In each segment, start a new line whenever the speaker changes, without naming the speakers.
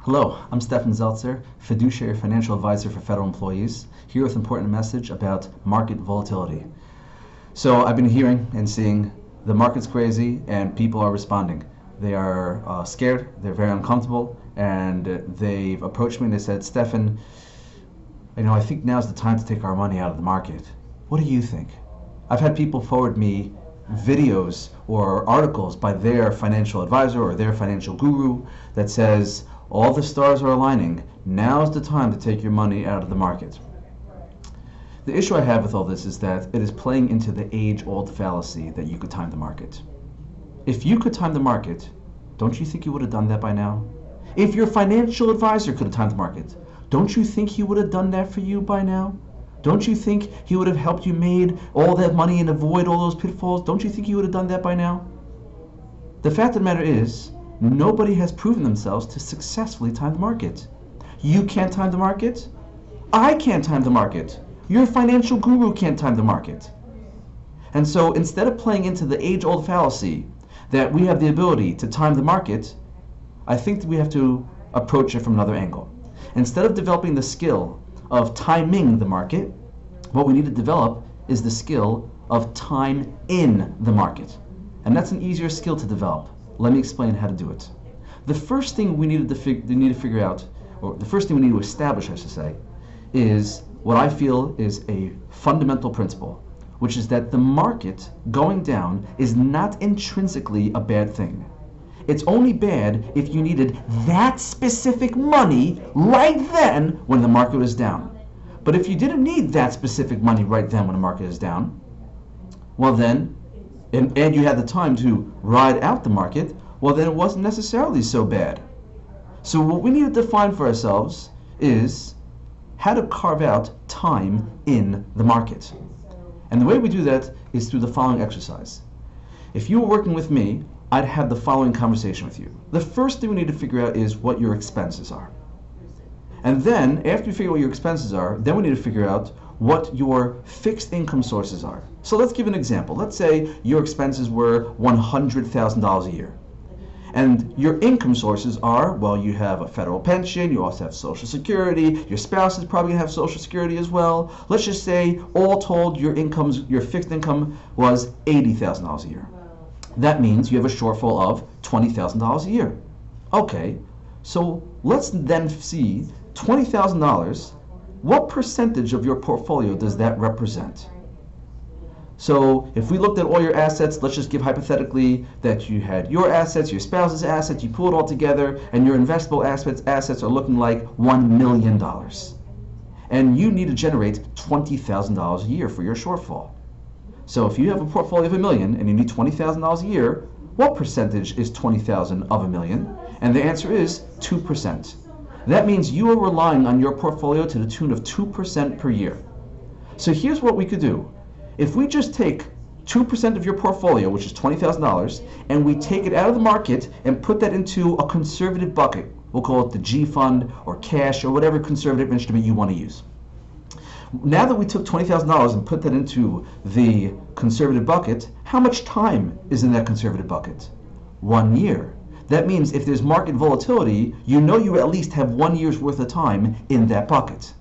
Hello, I'm Stefan Zelcer, fiduciary financial advisor for federal employees, here with an important message about market volatility. So I've been hearing and seeing the market's crazy and people are responding. They are scared, they're very uncomfortable, and they've approached me and they said, Stefan, I think now's the time to take our money out of the market. What do you think? I've had people forward me videos or articles by their financial advisor or their financial guru that says, all the stars are aligning. Now's the time to take your money out of the market. The issue I have with all this is that it is playing into the age-old fallacy that you could time the market. If you could time the market, don't you think you would have done that by now? If your financial advisor could have timed the market, don't you think he would have done that for you by now? Don't you think he would have helped you made all that money and avoid all those pitfalls? Don't you think he would have done that by now? The fact of the matter is, nobody has proven themselves to successfully time the market. You can't time the market. I can't time the market. Your financial guru can't time the market. And so instead of playing into the age-old fallacy that we have the ability to time the market, I think that we have to approach it from another angle. Instead of developing the skill of timing the market, what we need to develop is the skill of time in the market. And that's an easier skill to develop. Let me explain how to do it. The first thing we need to figure out, or the first thing we need to establish, I should say, is what I feel is a fundamental principle, which is that the market going down is not intrinsically a bad thing. It's only bad if you needed that specific money right then when the market was down. But if you didn't need that specific money right then when the market is down, well then, and you had the time to ride out the market, well then it wasn't necessarily so bad. So what we need to define for ourselves is how to carve out time in the market. And the way we do that is through the following exercise. If you were working with me, I'd have the following conversation with you. The first thing we need to figure out is what your expenses are. And then, after you figure out what your expenses are, then we need to figure out what your fixed income sources are. So let's give an example. Let's say your expenses were $100,000 a year. And your income sources are, well, you have a federal pension, you also have Social Security, your spouse is probably going to have Social Security as well. Let's just say, all told, your fixed income was $80,000 a year. That means you have a shortfall of $20,000 a year. Okay, so let's then see $20,000, what percentage of your portfolio does that represent? So if we looked at all your assets, let's just give hypothetically that you had your assets, your spouse's assets, you pull it all together, and your investable assets are looking like $1 million. And you need to generate $20,000 a year for your shortfall. So if you have a portfolio of $1 million and you need $20,000 a year, what percentage is $20,000 of $1 million? And the answer is 2%. That means you are relying on your portfolio to the tune of 2% per year. So here's what we could do. If we just take 2% of your portfolio, which is $20,000, and we take it out of the market and put that into a conservative bucket, we'll call it the G fund or cash or whatever conservative instrument you want to use. Now that we took $20,000 and put that into the conservative bucket, how much time is in that conservative bucket? 1 year. That means if there's market volatility, you know you at least have 1 year's worth of time in that bucket.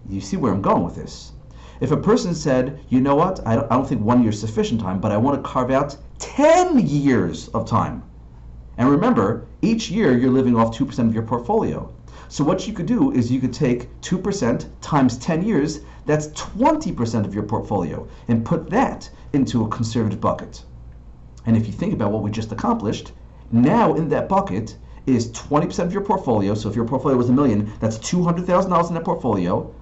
You see where I'm going with this. If a person said, you know what, I don't think 1 year is sufficient time, but I want to carve out 10 years of time. And remember, each year you're living off 2% of your portfolio. So what you could do is you could take 2% times 10 years, that's 20% of your portfolio, and put that into a conservative bucket. And if you think about what we just accomplished, now in that bucket is 20% of your portfolio. So if your portfolio was $1 million, that's $200,000 in that portfolio.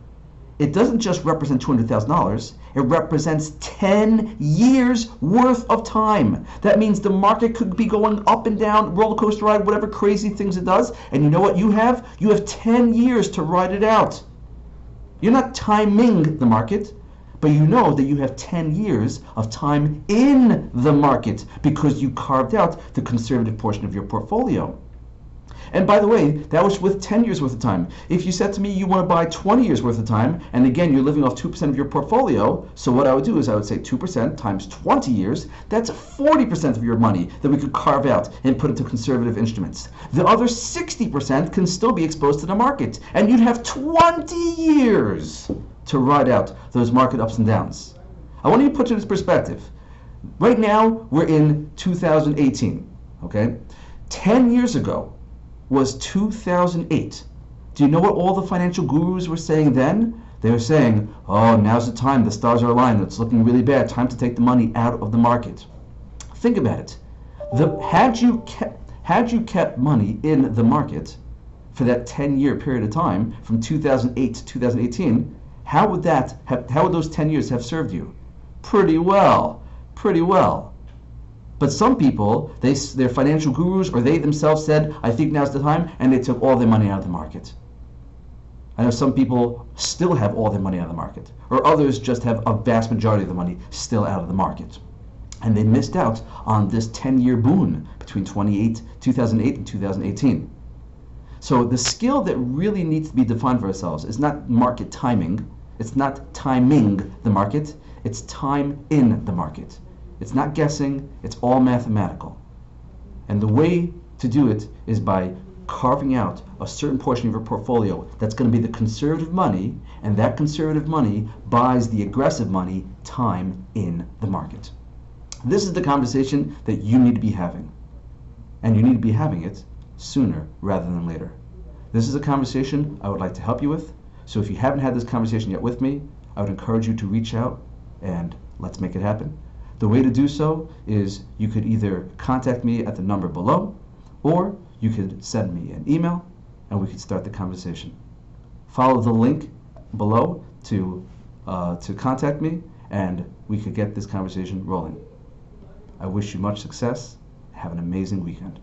It doesn't just represent $200,000, it represents 10 years worth of time. That means the market could be going up and down, roller coaster ride, whatever crazy things it does, and you know what you have? You have 10 years to ride it out. You're not timing the market, but you know that you have 10 years of time in the market because you carved out the conservative portion of your portfolio. And by the way, that was with 10 years worth of time. If you said to me you want to buy 20 years worth of time, and again, you're living off 2% of your portfolio, so what I would do is I would say 2% times 20 years, that's 40% of your money that we could carve out and put into conservative instruments. The other 60% can still be exposed to the market, and you'd have 20 years to ride out those market ups and downs. I want you to put it in this perspective. Right now, we're in 2018, okay? 10 years ago was 2008. Do you know what all the financial gurus were saying then? They were saying, oh, now's the time, the stars are aligned, it's looking really bad, time to take the money out of the market. Think about it. Had you kept money in the market for that 10-year period of time, from 2008 to 2018, how would those 10 years have served you? Pretty well. But some people, their financial gurus or they themselves said, I think now's the time, and they took all their money out of the market. I know some people still have all their money out of the market, or others just have a vast majority of the money still out of the market. And they missed out on this 10-year boon between 2008 and 2018. So the skill that really needs to be defined for ourselves is not market timing. It's not timing the market. It's time in the market. It's not guessing. It's all mathematical. And the way to do it is by carving out a certain portion of your portfolio that's going to be the conservative money, and that conservative money buys the aggressive money time in the market. This is the conversation that you need to be having. And you need to be having it sooner rather than later. This is a conversation I would like to help you with. So if you haven't had this conversation yet with me, I would encourage you to reach out and let's make it happen. The way to do so is you could either contact me at the number below, or you could send me an email and we could start the conversation. Follow the link below to contact me, and we could get this conversation rolling. I wish you much success. Have an amazing weekend.